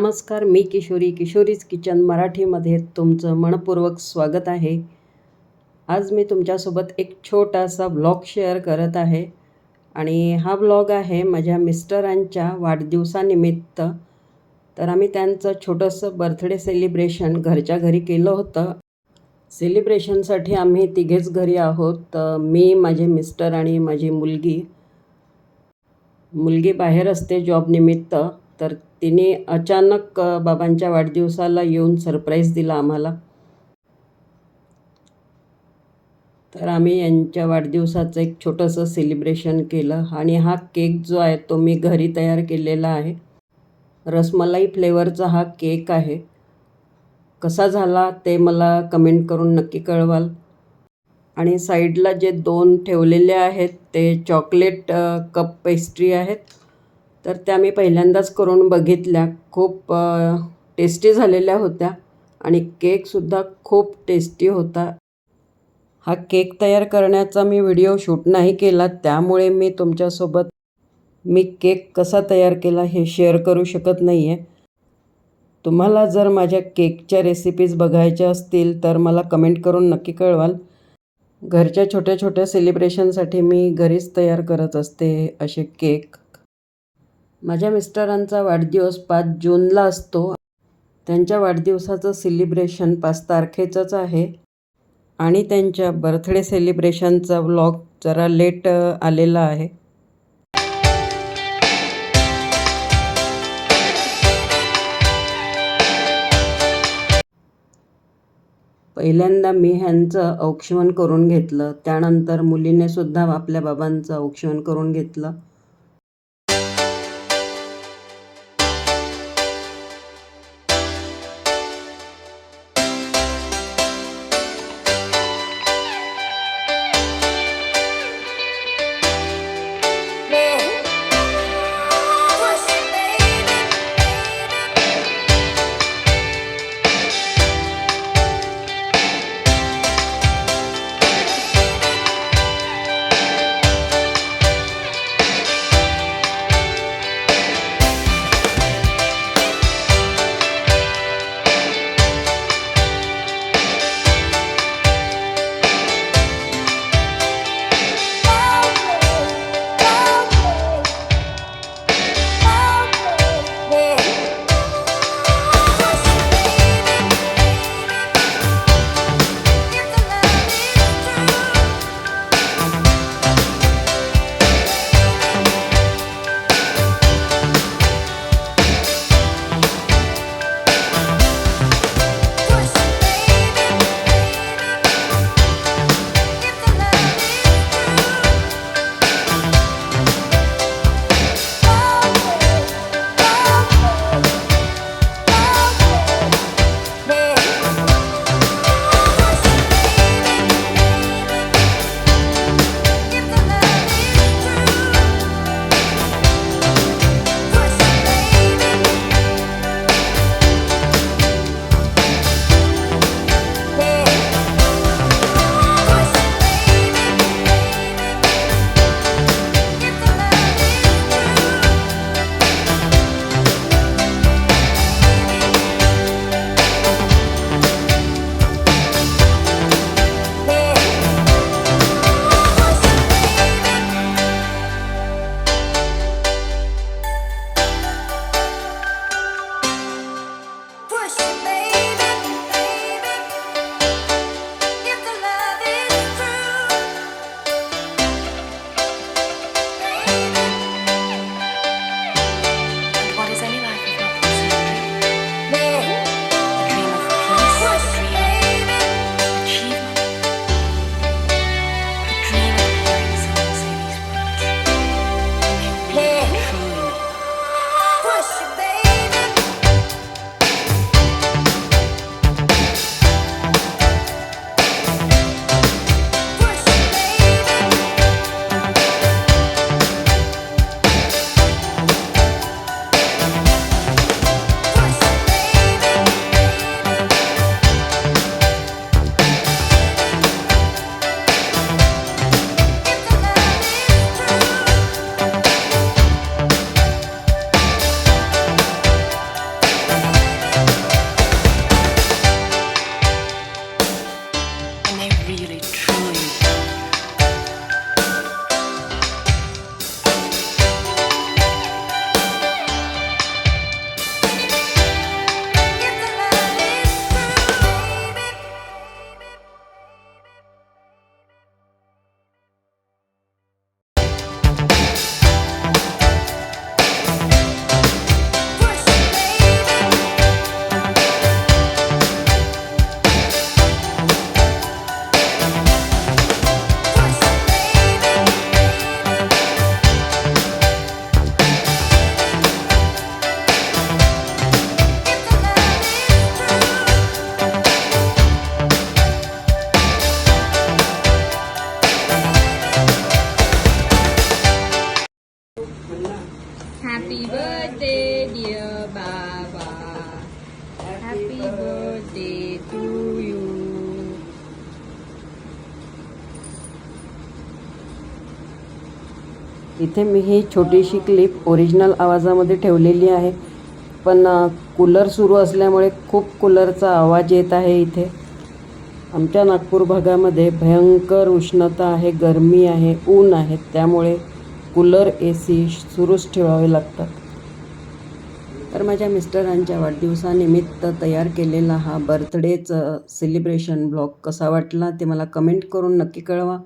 नमस्कार, मी किशोरीज किचन मराठीमध्ये तुमचं मनपूर्वक स्वागत आहे. आज मी तुमच्यासोबत एक छोटासा व्लॉग शेअर करत आहे आणि हा व्लॉग आहे माझ्या मिस्टरांच्या वाढदिवसानिमित्त. तर आम्ही त्यांचं छोटंसं बर्थडे सेलिब्रेशन घरच्या घरी केलं होतं. सेलिब्रेशनसाठी आम्ही तिघेच घरी आहोत, मी, माझे मिस्टर आणि माझी मुलगी बाहेर असते जॉबनिमित्त. तर तिने अचानक बाबांच्या वाढदिवसाला येऊन सरप्राईज दिला आम्हाला. तर आम्ही यांच्या वाढदिवसाचं एक छोटंसं सेलिब्रेशन केलं आणि हा केक जो आहे तो मी घरी तयार केलेला आहे. रसमलाई फ्लेवरचा हा केक आहे. कसा झाला ते मला कमेंट करून नक्की कळवाल. आणि साईडला जे 2 ठेवलेले आहेत ते चॉकलेट कप पेस्ट्री आहेत. तर त्या मी पहिल्यांदाच करून बघितल्या. खूप टेस्टी झालेल्या होत्या आणि केकसुद्धा खूप टेस्टी होता. हा केक तयार करण्याचा मी व्हिडिओ शूट नाही केला, त्यामुळे मी तुमच्यासोबत केक कसा तयार केला हे शेअर करू शकत नाही आहे. तुम्हाला जर माझ्या केकच्या रेसिपीज बघायच्या असतील तर मला कमेंट करून नक्की कळवाल. घरच्या छोट्या छोट्या सेलिब्रेशनसाठी मी घरीच तयार करत असते असे केक. माझ्या मिस्टरांचा वाढदिवस 5 जूनला असतो. त्यांच्या वाढदिवसाचं सेलिब्रेशन 5 तारखेचंच आहे आणि त्यांच्या बर्थडे सेलिब्रेशनचा व्लॉग जरा लेट आलेला आहे. पहिल्यांदा मी ह्यांचं औक्षण करून घेतलं, त्यानंतर मुलीने सुद्धा आपल्या बाबांचं औक्षण करून घेतलं. really truly. Happy birthday, dear Baba. Happy birthday to you. इथे मी ही छोटीशी क्लिप ओरिजिनल आवाजामध्ये ठेवलेली आहे, पण कूलर सुरू असल्यामुळे खूप कूलरचा आवाज येत आहे. इथे आमच्या नागपूर भागामध्ये भयंकर उष्णता आहे, गरमी आहे, ऊन आहे, त्यामुळे कूलर AC सुरूच ठेवावे लागतात. तर माझ्या मिस्टरांच्या वाढदिवसानिमित्त तयार केलेला हा बर्थडेचं सेलिब्रेशन ब्लॉग कसा वाटला ते मला कमेंट करून नक्की कळवा.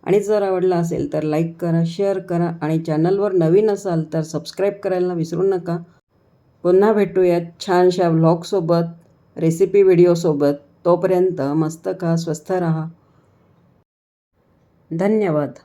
आणि जर आवडला असेल तर लाईक करा, शेअर करा आणि चॅनलवर नवीन असाल तर सबस्क्राईब करायला विसरू नका. पुन्हा भेटूयात छानशा व्लॉगसोबत, रेसिपी व्हिडिओसोबत. तोपर्यंत मस्त खा, स्वस्थ राहा. धन्यवाद.